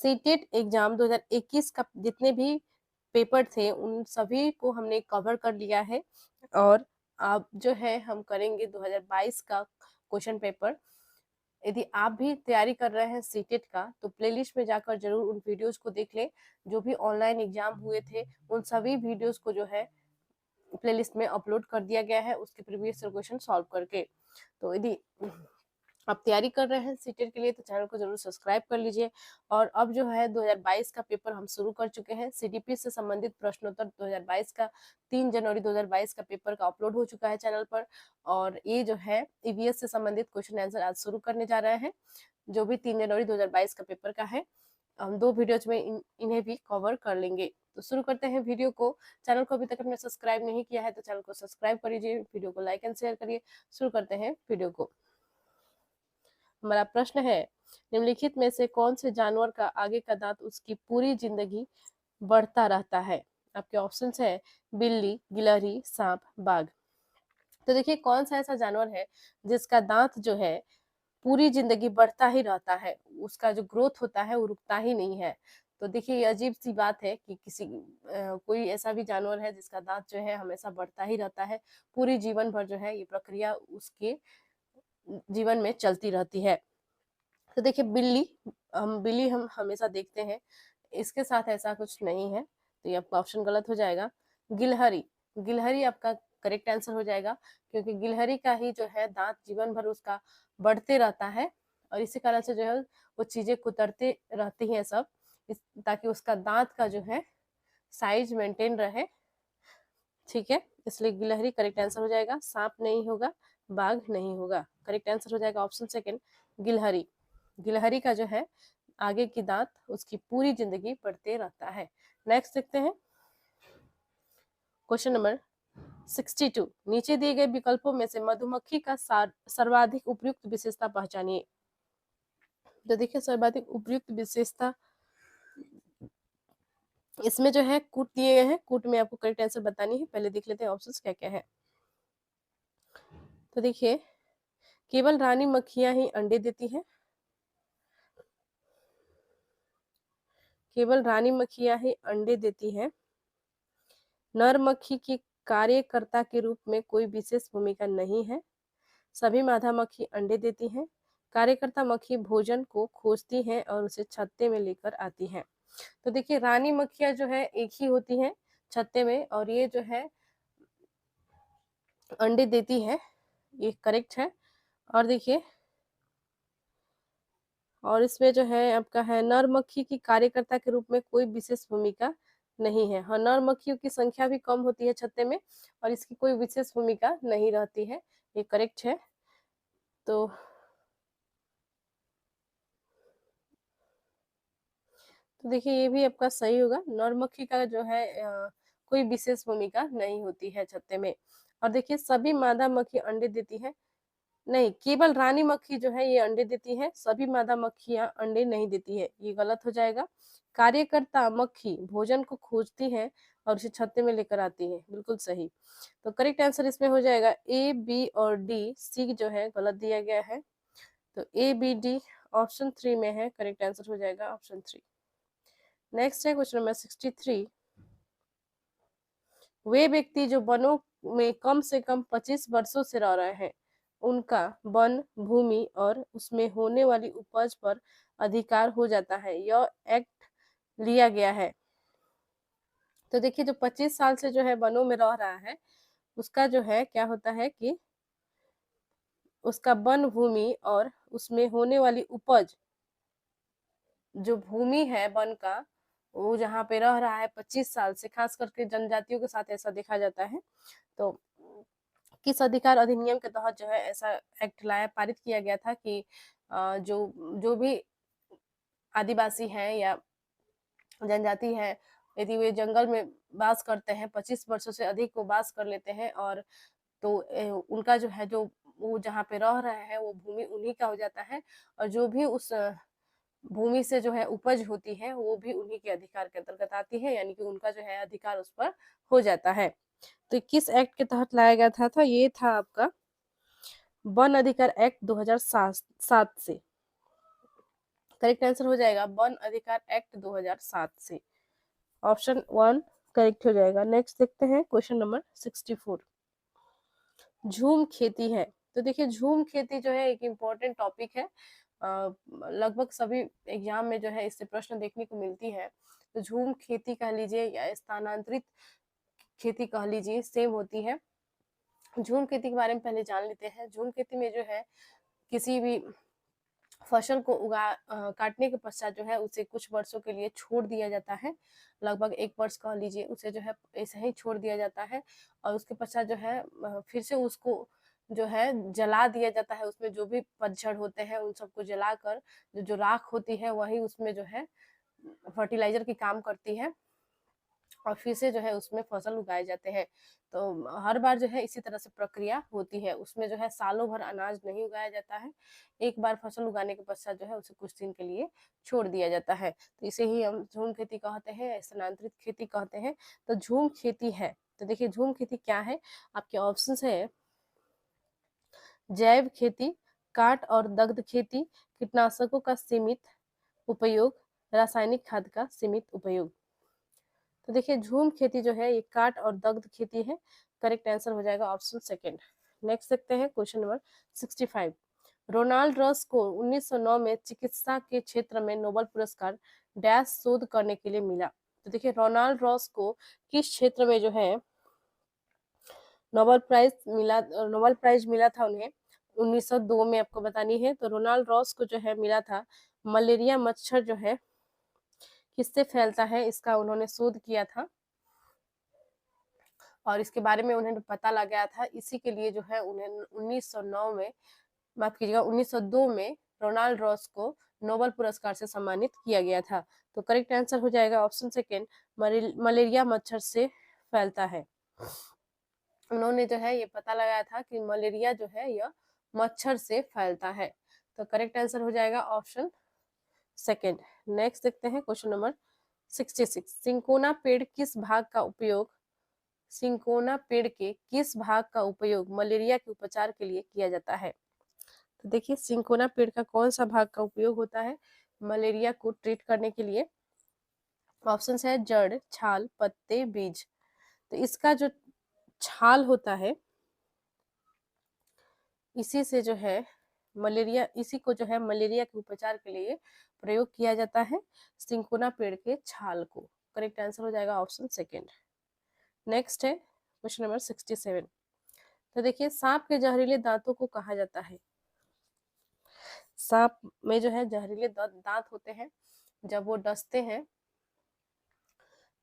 CTET exam 2021 का जितने भी पेपर थे उन सभी को हमने कवर कर लिया है और अब जो है हम करेंगे 2022 का क्वेश्चन पेपर। यदि आप भी तैयारी कर रहे हैं सीटेट का तो प्लेलिस्ट में जाकर जरूर उन वीडियोस को देख लें। जो भी ऑनलाइन एग्जाम हुए थे उन सभी वीडियोस को जो है प्लेलिस्ट में अपलोड कर दिया गया है उसके प्रीवियस क्वेश्चन सॉल्व करके। तो यदि आप तैयारी कर रहे हैं सीटेट के लिए तो चैनल को जरूर सब्सक्राइब कर लीजिए। और अब जो है 2022 का पेपर हम शुरू कर चुके हैं। सीडीपी से संबंधित प्रश्नोत्तर 2022 का 3 जनवरी 2022 का पेपर का अपलोड हो चुका है चैनल पर। और ये जो है ईवीएस से संबंधित क्वेश्चन आंसर आज शुरू करने जा रहे हैं जो भी 3 जनवरी 2022 का पेपर का है। हम 2 वीडियोज में इन्हें भी कवर कर लेंगे। तो शुरू करते हैं वीडियो को। चैनल को अभी तक आपने सब्सक्राइब नहीं किया है तो चैनल को सब्सक्राइब कर लीजिए, वीडियो को लाइक एंड शेयर करिए। शुरू करते हैं वीडियो को। हमारा प्रश्न है, निम्नलिखित में से कौन से जानवर का आगे का दांत उसकी पूरी जिंदगी बढ़ता रहता है? आपके ऑप्शंस है बिल्ली, गिलहरी, सांप, बाघ। तो देखिए कौन सा ऐसा जानवर है जिसका दांत जो है पूरी जिंदगी बढ़ता ही रहता है, उसका जो ग्रोथ होता है वो रुकता ही नहीं है। तो देखिए ये अजीब सी बात है कि कोई ऐसा भी जानवर है जिसका दांत जो है हमेशा बढ़ता ही रहता है, पूरी जीवन भर जो है ये प्रक्रिया उसके जीवन में चलती रहती है। तो देखिए बिल्ली हम हमेशा देखते हैं, इसके साथ ऐसा कुछ नहीं है तो ये आपका ऑप्शन गलत हो जाएगा। गिलहरी आपका करेक्ट आंसर हो जाएगा क्योंकि गिलहरी का ही जो है दांत जीवन भर उसका बढ़ते रहता है और इसी कारण से जो है वो चीजें कुतरते रहती हैं सब ताकि उसका दांत का जो है साइज मेंटेन रहे। ठीक है, इसलिए गिलहरी करेक्ट आंसर हो जाएगा। सांप नहीं होगा, बाघ नहीं होगा, करेक्ट आंसर हो जाएगा ऑप्शन सेकंड गिलहरी। गिलहरी का जो है आगे की दांत उसकी पूरी जिंदगी बढ़ते रहता है। नेक्स्ट देखते हैं क्वेश्चन नंबर 62। नीचे दिए गए विकल्पों में से मधुमक्खी का सर्वाधिक उपयुक्त विशेषता पहचानिए। तो देखिए सर्वाधिक उपयुक्त विशेषता इसमें जो है कूट दिए गए हैं, कूट में आपको करेक्ट आंसर बतानी है। पहले देख लेते हैं ऑप्शंस क्या क्या है। तो देखिए केवल रानी मक्खियां ही अंडे देती हैं, केवल रानी मक्खियां ही अंडे देती हैं। नर मक्खी की कार्यकर्ता के रूप में कोई विशेष भूमिका नहीं है। सभी मादा मक्खी अंडे देती हैं। कार्यकर्ता मक्खी भोजन को खोजती हैं और उसे छत्ते में लेकर आती हैं। तो देखिए रानी मक्खियां जो है एक ही होती हैं छत्ते में और ये जो है अंडे देती है, ये करेक्ट है। और देखिए और इसमें जो है आपका है नर मक्खी की कार्यकर्ता के रूप में कोई विशेष भूमिका नहीं है। हाँ नर मक्खियों की संख्या भी कम होती है छत्ते में और इसकी कोई विशेष भूमिका नहीं रहती है, ये करेक्ट है। तो देखिए ये भी आपका सही होगा, नर मक्खी का जो है कोई विशेष भूमिका नहीं होती है छत्ते में। और देखिए सभी मादा मक्खी अंडे देती है, नहीं केवल रानी मक्खी जो है ये अंडे देती है, सभी मादा मक्खियां अंडे नहीं देती है, ये गलत हो जाएगा। कार्यकर्ता मक्खी भोजन को खोजती है और उसे छत्ते में लेकर आती है, बिल्कुल सही। तो करेक्ट आंसर इसमें हो जाएगा ए, बी और डी। सी जो है गलत दिया गया है, तो ए, बी, डी ऑप्शन 3 में है, करेक्ट आंसर हो जाएगा ऑप्शन 3। नेक्स्ट है क्वेश्चन नंबर 63। वे व्यक्ति जो वनों में कम से कम 25 वर्षों से रह रहे हैं उनका वन भूमि और उसमें होने वाली उपज पर अधिकार हो जाता है, यह एक्ट लिया गया है। तो देखिए जो 25 साल से जो है वनों में रह रहा है उसका जो है क्या होता है कि उसका वन भूमि और उसमें होने वाली उपज, जो भूमि है वन का वो जहाँ पे रह रहा है 25 साल से, खास करके जनजातियों के साथ ऐसा देखा जाता है। तो किस अधिकार अधिनियम के तहत जो है ऐसा एक्ट लाया पारित किया गया था कि जो जो भी आदिवासी हैं या जनजाति है यदि वे जंगल में वास करते हैं 25 वर्षों से अधिक वो वास कर लेते हैं और तो उनका जो है जो वो जहाँ पे रह रहे हैं वो भूमि उन्हीं का हो जाता है और जो भी उस भूमि से जो है उपज होती है वो भी उन्हीं के अधिकार के अंतर्गत आती है, यानी कि उनका जो है अधिकार उस पर हो जाता है। तो किस एक्ट के तहत लाया गया था ये था आपका वन अधिकार एक्ट 2007 से। करेक्ट आंसर हो जाएगा वन अधिकार एक्ट 2007 से। ऑप्शन 1 करेक्ट हो जाएगा। नेक्स्ट देखते हैं क्वेश्चन नंबर 64। झूम खेती है। तो देखिए झूम खेती जो है एक इम्पोर्टेंट टॉपिक है, लगभग सभी एग्जाम में जो है इससे प्रश्न देखने को मिलती है। तो झूम खेती कह लीजिए या स्थानांतरित खेती कह लीजिए, सेम होती है। झूम खेती के बारे में पहले जान लेते हैं। झूम खेती में जो है किसी भी फसल को काटने के पश्चात जो है उसे कुछ वर्षों के लिए छोड़ दिया जाता है, लगभग 1 वर्ष कह लीजिए, उसे जो है ऐसे ही छोड़ दिया जाता है और उसके पश्चात जो है फिर से उसको जो है जला दिया जाता है। उसमें जो भी पतझड़ होते हैं उन सबको जलाकर जो राख होती है वही उसमें जो है फर्टिलाइजर की काम करती है और फिर से जो है उसमें फसल उगाए जाते हैं। तो हर बार जो है इसी तरह से प्रक्रिया होती है। उसमें जो है सालों भर अनाज नहीं उगाया जाता है, एक बार फसल उगाने के पश्चात जो है उसे कुछ दिन के लिए छोड़ दिया जाता है। तो इसे ही हम झूम खेती कहते हैं, स्थानांतरित खेती कहते हैं। तो झूम खेती है। तो देखिए झूम खेती क्या है, आपके ऑप्शन है जैव खेती, काट और दग्ध खेती, कीटनाशकों का सीमित उपयोग, रासायनिक खाद का सीमित उपयोग। तो देखिए झूम खेती जो है ये काट और दग्ध खेती है। करेक्ट आंसर हो जाएगा ऑप्शन सेकंड। नेक्स्ट देखते हैं क्वेश्चन नंबर 65। रोनाल्ड रॉस को 1909 में चिकित्सा के क्षेत्र में नोबेल पुरस्कार डैश शोध करने के लिए मिला। तो देखिए रोनाल्ड रॉस को किस क्षेत्र में जो है नोबेल प्राइज मिला था उन्हें 1902 में, आपको बतानी है। तो रोनाल्ड रॉस को जो है मिला था मलेरिया मच्छर जो है किससे फैलता है इसका उन्होंने शोध किया था और इसके बारे में उन्हें पता लगाया था। इसी के लिए जो है उन्हें 1909 में, माफ कीजिएगा 1902 में रोनाल्ड रॉस को नोबेल पुरस्कार से सम्मानित किया गया था। तो करेक्ट आंसर हो जाएगा ऑप्शन सेकेंड, मलेरिया मच्छर से फैलता है। उन्होंने जो है ये पता लगाया था कि मलेरिया जो है यह मच्छर से फैलता है। तो करेक्ट आंसर हो जाएगा ऑप्शन सेकेंड। नेक्स्ट देखते हैं क्वेश्चन नंबर 66। सिंकोना पेड़ किस भाग का उपयोग सिंकोना पेड़ के किस भाग का उपयोग मलेरिया के उपचार के लिए किया जाता है। तो देखिए सिंकोना पेड़ का कौन सा भाग का उपयोग होता है मलेरिया को ट्रीट करने के लिए। ऑप्शन है जड़, छाल, पत्ते, बीज। तो इसका जो छाल होता है इसी से जो है इसी को जो है मलेरिया के उपचार के लिए प्रयोग किया जाता है, सिंकोना पेड़ के छाल को। करेक्ट आंसर हो जाएगा ऑप्शन सेकेंड। नेक्स्ट है क्वेश्चन नंबर 67। तो देखिए सांप के जहरीले दांतों को कहा जाता है। सांप में जो है जहरीले दांत होते हैं, जब वो डसते हैं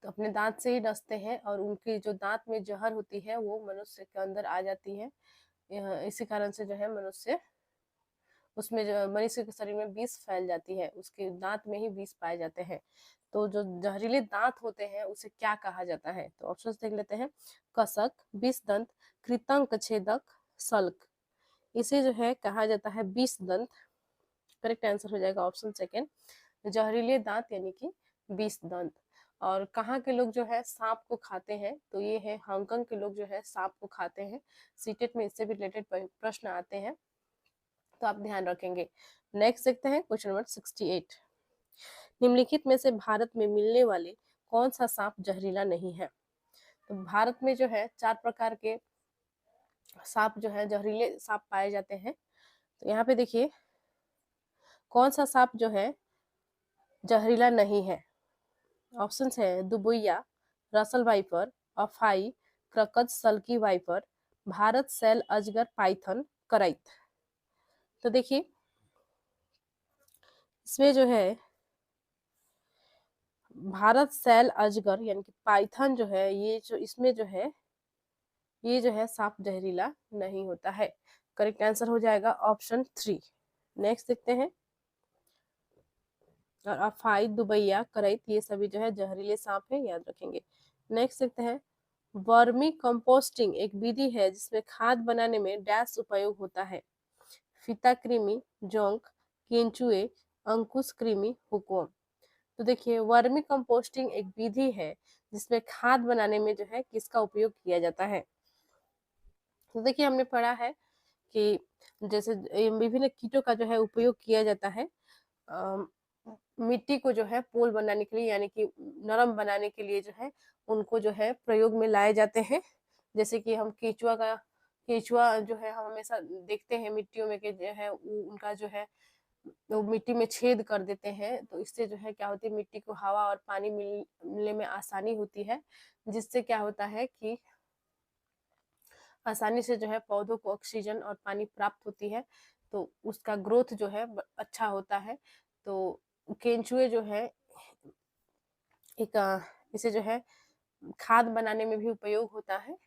तो अपने दांत से ही डसते हैं और उनकी जो दांत में जहर होती है वो मनुष्य के अंदर आ जाती है। इसी कारण से जो है उसमें जो मनुष्य के शरीर में विष फैल जाती है, उसके दांत में ही विष पाए जाते हैं। तो जो जहरीले दांत होते हैं उसे क्या कहा जाता है। तो ऑप्शन देख लेते हैं, कसक, विष दंत, कृतंक छेदक, सल्क। इसे जो है कहा जाता है विष दंत। करेक्ट आंसर हो जाएगा ऑप्शन सेकेंड, जहरीले दांत यानी कि विष दंत। और कहाँ के लोग जो है सांप को खाते हैं, तो ये है हांगकांग के लोग जो है सांप को खाते हैं। सीटेट में इससे भी रिलेटेड प्रश्न आते हैं तो आप ध्यान रखेंगे। नेक्स्ट देखते हैं क्वेश्चन नंबर 68। निम्नलिखित में से भारत में मिलने वाले कौन सा सांप जहरीला नहीं है। तो भारत में जो है 4 प्रकार के सांप जो है जहरीले सांप पाए जाते हैं। तो यहाँ पे देखिए कौन सा सांप जो है जहरीला नहीं है। ऑप्शन है दुबुइया, रसल वाइपर, अफाई, क्रकज सल्की वाइपर, भारत सेल अजगर, पाइथन, करैत। तो देखिए इसमें जो है भारत सेल अजगर यानी कि पाइथन जो है ये जो है सांप जहरीला नहीं होता है। करेक्ट आंसर हो जाएगा ऑप्शन 3। नेक्स्ट देखते हैं, और अफाई, दुबैया, करैत ये सभी जो है जहरीले सांप है, याद रखेंगे। नेक्स्ट देखते हैं, वर्मी कंपोस्टिंग एक विधि है जिसमें खाद बनाने में डैश उपयोग होता है। फीता कृमि, जोंक, केंचुए, अंकुश कृमि, हुक्म। तो देखिए वर्मी कंपोस्टिंग एक विधि है जिसमें खाद बनाने में जो है किसका उपयोग किया जाता है। तो देखिए हमने पढ़ा है कि जैसे विभिन्न कीटों का जो है उपयोग किया जाता है मिट्टी को जो है पोल बनाने के लिए यानी कि नरम बनाने के लिए जो है उनको जो है प्रयोग में लाए जाते हैं। जैसे कि हम केचुआ जो है हम हमेशा देखते हैं मिट्टियों में कि जो है उनका जो है वो मिट्टी में छेद कर देते हैं, तो इससे जो है क्या होती है मिट्टी को हवा और पानी मिलने में आसानी होती है, जिससे क्या होता है कि आसानी से जो है पौधों को ऑक्सीजन और पानी प्राप्त होती है, तो उसका ग्रोथ जो है अच्छा होता है। तो केंचुए जो है एक इसे जो है खाद बनाने में भी उपयोग होता है।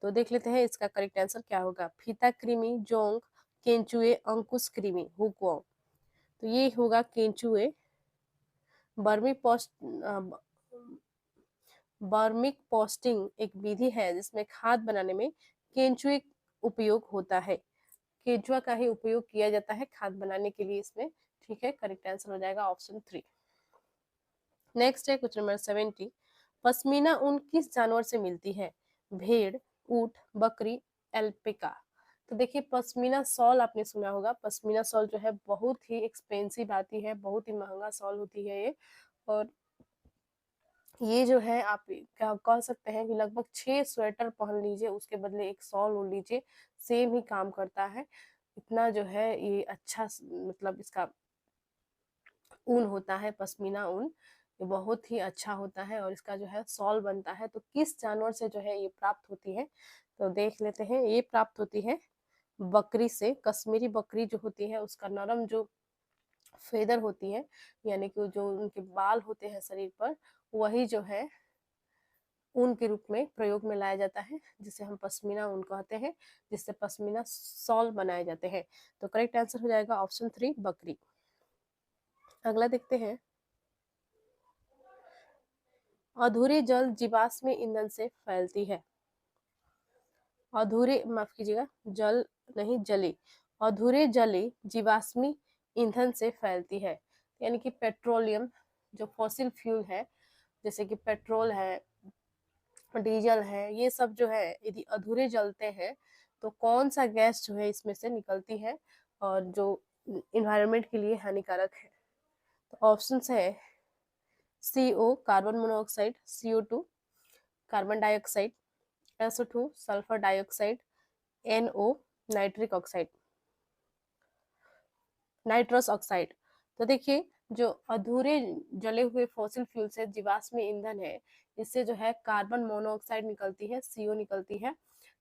तो देख लेते हैं इसका करेक्ट आंसर क्या होगा। फीता कृमि, जोंक, केंचुए, अंकुश कृमि, हुकवॉर्म। तो ये होगा केंचुए। बर्मी पोस्ट बर्मिक पोस्टिंग एक विधि है जिसमें खाद बनाने में केंचुए उपयोग होता है। केंचुआ का ही उपयोग किया जाता है खाद बनाने के लिए इसमें। ठीक है, करेक्ट आंसर हो जाएगा ऑप्शन 3। नेक्स्ट है क्वेश्चन नंबर 70। पश्मीना ऊन किस जानवर से मिलती है? भेड़, ऊंट, बकरी, एल्पिका। तो देखिए पश्मीना शॉल आपने सुना होगा। पश्मीना शॉल जो है बहुत ही एक्सपेंसिव आती है, बहुत ही महंगा शॉल होती है ये। और ये जो है आप क्या कह सकते हैं कि लगभग 6 स्वेटर पहन लीजिए उसके बदले एक शॉल ओढ़ लीजिए, सेम ही काम करता है। इतना जो है ये अच्छा मतलब इसका ऊन होता है, पश्मीना ऊन ये बहुत ही अच्छा होता है और इसका जो है शॉल बनता है। तो किस जानवर से जो है ये प्राप्त होती है? तो देख लेते हैं। ये प्राप्त होती है बकरी से। कश्मीरी बकरी जो होती है उसका नरम जो फेदर होती है यानी कि जो उनके बाल होते हैं शरीर पर, वही जो है ऊन के रूप में प्रयोग में लाया जाता है, जिसे हम पश्मीना ऊन कहते हैं, जिससे पश्मीना शॉल बनाए जाते हैं। तो करेक्ट आंसर हो जाएगा ऑप्शन 3 बकरी। अगला देखते हैं। अधूरे जल जीवाश्म ईंधन से फैलती है। अधूरे माफ कीजिएगा, जल नहीं जली। अधूरे जली जीवाश्मी ईंधन से फैलती है, यानी कि पेट्रोलियम जो फॉसिल फ्यूल है, जैसे कि पेट्रोल है, डीजल है, ये सब जो है यदि अधूरे जलते हैं तो कौन सा गैस जो है इसमें से निकलती है और जो इन्वायरमेंट के लिए हानिकारक है? तो ऑप्शन है CO carbon monoxide, CO2 carbon dioxide, SO2 sulphur dioxide, NO nitric oxide, nitrous oxide. तो देखिए जो अधूरे जले हुए फॉसिल फ्यूल से जीवाश्म ईंधन है, इससे जो है कार्बन मोनोऑक्साइड निकलती है, CO निकलती है।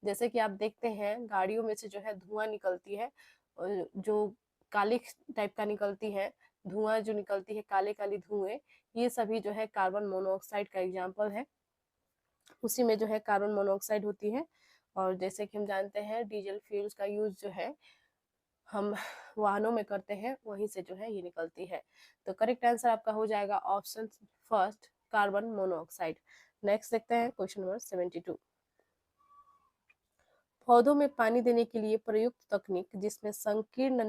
जैसे कि आप देखते हैं गाड़ियों में से जो है धुआं निकलती है, जो काली टाइप का निकलती है धुआं, जो निकलती है काले काली धुएं, ये सभी जो है कार्बन मोनोऑक्साइड का एग्जाम्पल है। उसी में जो है कार्बन मोनोऑक्साइड होती है। और जैसे कि हम जानते हैं डीजल फ्यूल्स का यूज जो है हम वाहनों में करते हैं, वहीं से जो है ये निकलती है। तो करेक्ट आंसर आपका हो जाएगा option first carbon monoxide. Next देखते हैं क्वेश्चन नंबर 72। पौधों में पानी देने के लिए प्रयुक्त तकनीक जिसमें संकीर्ण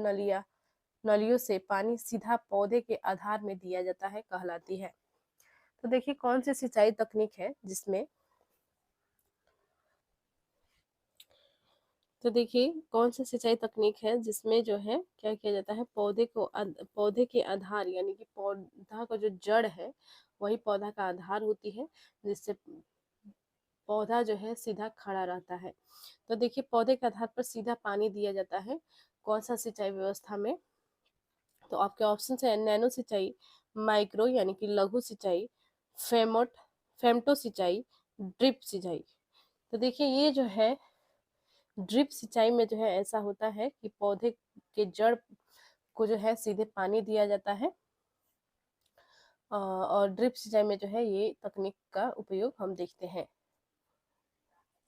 नलियों से पानी सीधा पौधे के आधार में दिया जाता है कहलाती है। तो देखिए कौन सी सिंचाई तकनीक है जिसमें तो देखिए कौन सी सिंचाई तकनीक है जिसमें जो है क्या किया जाता है, पौधे के आधार यानी कि पौधा का जो जड़ है वही पौधा का आधार होती है, जिससे पौधा जो है सीधा खड़ा रहता है। तो देखिए पौधे के आधार पर सीधा पानी दिया जाता है कौन सा सिंचाई व्यवस्था में? तो आपके ऑप्शन है नैनो सिंचाई, माइक्रो यानी कि लघु सिंचाई, फेमोट फेमटो सिंचाई, ड्रिप सिंचाई। तो देखिए ये जो है ड्रिप सिंचाई में जो है ऐसा होता है कि पौधे के जड़ को जो है सीधे पानी दिया जाता है, और ड्रिप सिंचाई में जो है ये तकनीक का उपयोग हम देखते हैं।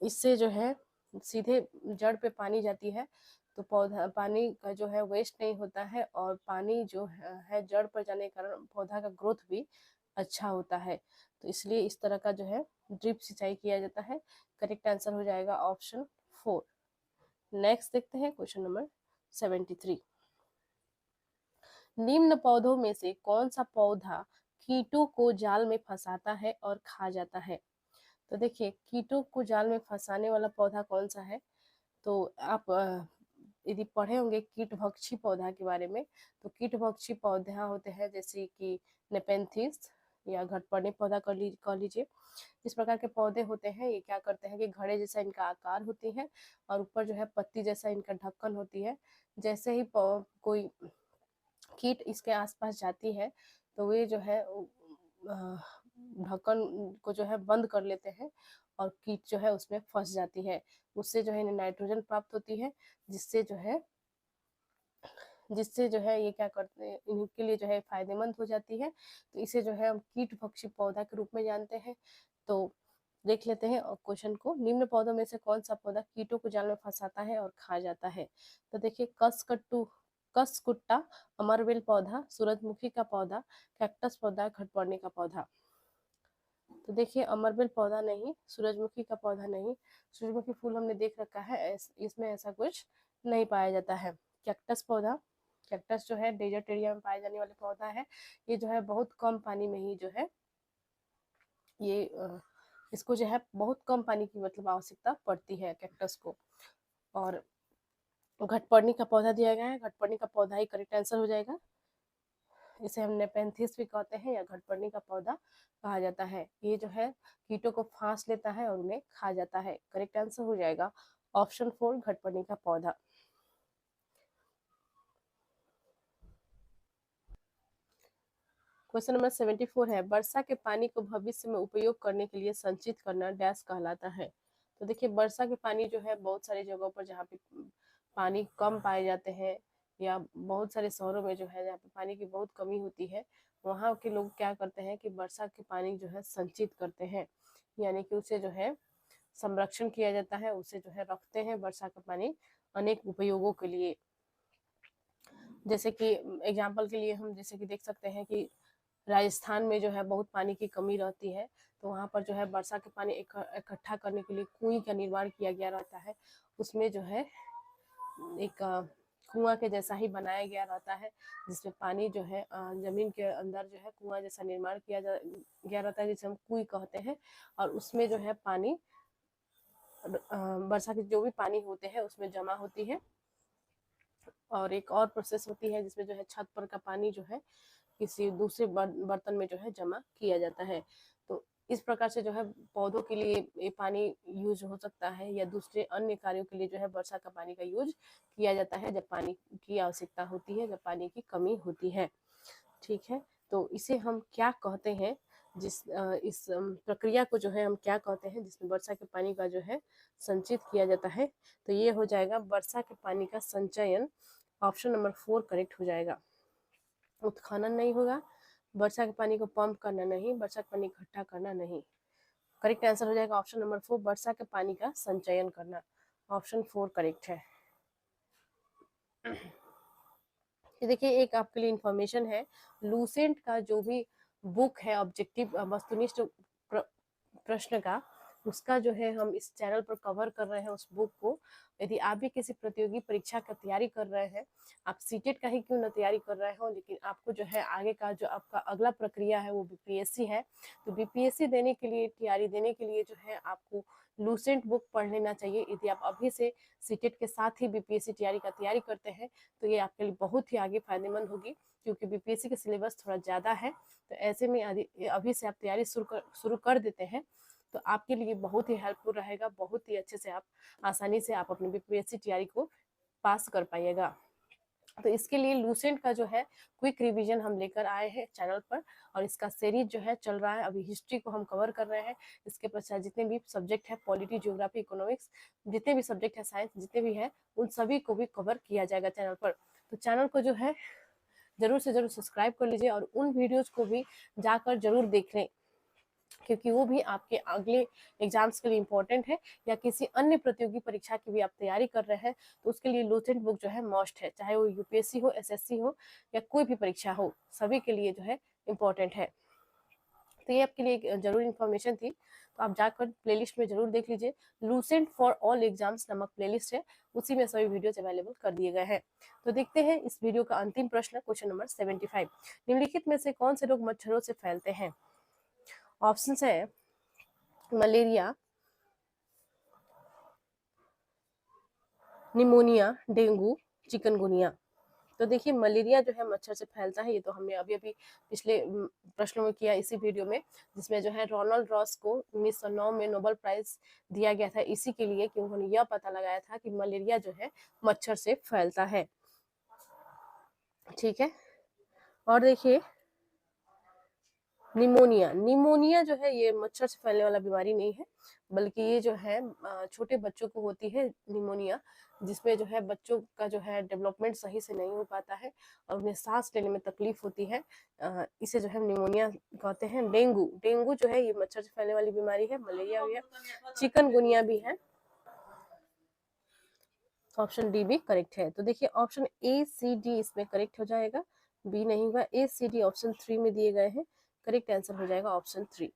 इससे जो है सीधे जड़ पे पानी जाती है, तो पौधा पानी का जो है वेस्ट नहीं होता है और पानी जो है जड़ पर जाने के कारण पौधा का ग्रोथ भी अच्छा होता है। तो इसलिए इस तरह का जो है ड्रिप सिंचाई किया जाता है। करेक्ट आंसर हो जाएगा ऑप्शन 4। नेक्स्ट देखते हैं क्वेश्चन नंबर 73। निम्न पौधों में से कौन सा पौधा कीटों को जाल में फंसाता है और खा जाता है? तो देखिए कीटों को जाल में फंसाने वाला पौधा कौन सा है? तो आप यदि पढ़े होंगे कीटभक्षी पौधा के बारे में, तो कीटभक्षी पौधा होते हैं जैसे कि नेपेंथिस या घटपर्णी पौधा कह लीजिए। इस प्रकार के पौधे होते हैं, ये क्या करते हैं कि घड़े जैसा इनका आकार होती है और ऊपर जो है पत्ती जैसा इनका ढक्कन होती है। जैसे ही कोई कीट इसके आसपास जाती है तो वे जो है ढक्कन को जो है बंद कर लेते हैं और कीट जो है उसमें फंस जाती है। उससे जो है इन्हें नाइट्रोजन प्राप्त होती है, जिससे जो है ये क्या करते हैं, इनके लिए जो है फायदेमंद हो जाती है। तो इसे जो है हम कीट भक्षी पौधा के रूप में जानते हैं। तो देख लेते हैं क्वेश्चन को, निम्न पौधों में से कौन सा पौधा कीटों को जाल में फंसाता है और खा जाता है। तो देखिए कसकुट्टा, अमरवेल पौधा, सूरजमुखी का पौधा, कैक्टस पौधा, घटपर्णी का पौधा। तो देखिए अमरवेल पौधा नहीं, सूरजमुखी का पौधा नहीं, सूरजमुखी फूल हमने देख रखा है, इसमें ऐसा कुछ नहीं पाया जाता है। कैक्टस पौधा, कैक्टस जो है डेजर्ट एरिया में पाए जाने वाले पौधा है। ये जो है बहुत कम पानी में ही जो है ये इसको जो है बहुत कम पानी की मतलब आवश्यकता पड़ती है कैक्टस को। और घटपर्णी का पौधा दिया गया है, घटपर्णी का पौधा ही करेक्ट आंसर हो जाएगा। इसे हम नेपेंथिस भी कहते हैं या घटपर्णी का पौधा कहा जाता है। ये जो है कीटों को फांस लेता है और उन्हें खा जाता है। करेक्ट आंसर हो जाएगा ऑप्शन 4 घटपर्णी का पौधा। क्वेश्चन नंबर 74 है, वर्षा के पानी को भविष्य में उपयोग करने के लिए संचित करना डैश कहलाता है। तो देखिए वर्षा के पानी जो है बहुत सारी जगहों पर जहाँ पे पानी कम पाए जाते हैं या बहुत सारे शहरों में जो है जहाँ पे पानी की बहुत कमी होती है, वहाँ के लोग क्या करते हैं कि वर्षा के पानी जो है संचित करते हैं, यानी कि उसे जो है संरक्षण किया जाता है, उसे जो है रखते हैं वर्षा का पानी अनेक उपयोगों के लिए। जैसे कि एग्जाम्पल के लिए हम जैसे कि देख सकते हैं कि राजस्थान में जो है बहुत पानी की कमी रहती है, तो वहाँ पर जो है वर्षा के पानी इकट्ठा करने के लिए कुएं का निर्माण किया गया रहता है। उसमें जो है एक कुआं के जैसा ही बनाया गया रहता है, जिसमें पानी जो है जमीन के अंदर जो है कुआं जैसा निर्माण किया गया रहता है, जिसे हम कुएं कहते हैं। और उसमें जो है पानी वर्षा के जो भी पानी होते हैं उसमें जमा होती है। और एक और प्रोसेस होती है जिसमें जो है छत पर का पानी जो है किसी दूसरे बर्तन में जो है जमा किया जाता है। तो इस प्रकार से जो है पौधों के लिए ये पानी यूज हो सकता है या दूसरे अन्य कार्यों के लिए जो है वर्षा का पानी का यूज किया जाता है जब पानी की आवश्यकता होती है, जब पानी की कमी होती है। ठीक है, तो इसे हम क्या कहते हैं, इस प्रक्रिया को जो है हम क्या कहते हैं जिसमें वर्षा के पानी का जो है संचित किया जाता है। तो ये हो जाएगा वर्षा के पानी का संचयन। ऑप्शन नंबर 4 करेक्ट हो जाएगा। उत्खनन नहीं होगा, वर्षा के पानी को पंप करना नहीं, वर्षा का पानी इकट्ठा करना नहीं। करेक्ट आंसर हो जाएगा ऑप्शन नंबर 4 वर्षा के पानी का संचयन करना। ऑप्शन 4 करेक्ट है। देखिए एक आपके लिए इंफॉर्मेशन है, लूसेंट का जो भी बुक है ऑब्जेक्टिव वस्तुनिष्ठ प्रश्न का, उसका जो है हम इस चैनल पर कवर कर रहे हैं उस बुक को। यदि आप भी किसी प्रतियोगी परीक्षा का तैयारी कर रहे हैं, आप सीटेट का ही क्यों ना तैयारी कर रहे हो, लेकिन आपको जो है आगे का जो आपका अगला प्रक्रिया है वो बीपीएससी है, तो बीपीएससी देने के लिए तैयारी देने के लिए जो है आपको लूसेंट बुक पढ़ लेना चाहिए। यदि आप अभी से सीटेट के साथ ही बीपीएससी तैयारी करते हैं तो ये आपके लिए बहुत ही आगे फायदेमंद होगी, क्योंकि बीपीएससी का सिलेबस थोड़ा ज़्यादा है। तो ऐसे में अभी से आप तैयारी शुरू कर देते हैं तो आपके लिए बहुत ही हेल्पफुल रहेगा, बहुत ही अच्छे से आप आसानी से आप अपनी बीपीएससी तैयारी को पास कर पाइएगा। तो इसके लिए लूसेंट का जो है क्विक रिवीजन हम लेकर आए हैं चैनल पर, और इसका सीरीज जो है चल रहा है। अभी हिस्ट्री को हम कवर कर रहे हैं, इसके पश्चात जितने भी सब्जेक्ट है पॉलिटी, ज्योग्राफी, इकोनॉमिक्स, जितने भी सब्जेक्ट है, साइंस जितने भी है, उन सभी को भी कवर किया जाएगा चैनल पर। तो चैनल को जो है जरूर से जरूर सब्सक्राइब कर लीजिए और उन वीडियोज को भी जाकर जरूर देख लें, क्योंकि वो भी आपके अगले एग्जाम्स के लिए इम्पोर्टेंट है, या किसी अन्य प्रतियोगी परीक्षा की भी आप तैयारी कर रहे हैं तो उसके लिए लूसेंट बुक जो है मस्ट है, चाहे वो यूपीएससी हो, एसएससी हो या कोई भी परीक्षा हो, सभी के लिए जो है इम्पोर्टेंट है। तो ये आपके लिए एक जरूर इन्फॉर्मेशन थी, तो आप जाकर प्लेलिस्ट में जरूर देख लीजिए। लूसेंट फॉर ऑल एग्जाम्स नामक प्लेलिस्ट है, उसी में सभी वीडियोज अवेलेबल कर दिए गए हैं। तो देखते हैं इस वीडियो का अंतिम प्रश्न, क्वेश्चन नंबर 75। निम्नलिखित में से कौन से रोग मच्छरों से फैलते हैं। ऑप्शन है मलेरिया, निमोनिया, डेंगू, चिकनगुनिया। तो देखिए मलेरिया जो है मच्छर से फैलता है, ये तो हमने अभी अभी पिछले प्रश्नों में किया इसी वीडियो में, जिसमें जो है रोनाल्ड रॉस को 1909 में नोबेल प्राइज दिया गया था इसी के लिए कि उन्होंने यह पता लगाया था कि मलेरिया जो है मच्छर से फैलता है। ठीक है, और देखिए निमोनिया। निमोनिया जो है ये मच्छर से फैलने वाला बीमारी नहीं है, बल्कि ये जो है छोटे बच्चों को होती है निमोनिया, जिसमें जो है बच्चों का जो है डेवलपमेंट सही से नहीं हो पाता है और उन्हें सांस लेने में तकलीफ होती है। इसे जो है निमोनिया कहते हैं। डेंगू, डेंगू जो है ये मच्छर से फैलने वाली बीमारी है। मलेरिया भी है, चिकनगुनिया भी है। ऑप्शन डी भी करेक्ट है। तो देखिए ऑप्शन ए सी डी इसमें करेक्ट हो जाएगा, बी नहीं होगा। ए सी डी ऑप्शन 3 में दिए गए हैं, करेक्ट आंसर हो जाएगा ऑप्शन 3।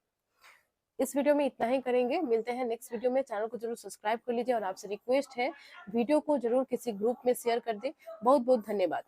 इस वीडियो में इतना ही करेंगे, मिलते हैं नेक्स्ट वीडियो में। चैनल को जरूर सब्सक्राइब कर लीजिए और आपसे रिक्वेस्ट है वीडियो को जरूर किसी ग्रुप में शेयर कर दें। बहुत बहुत धन्यवाद।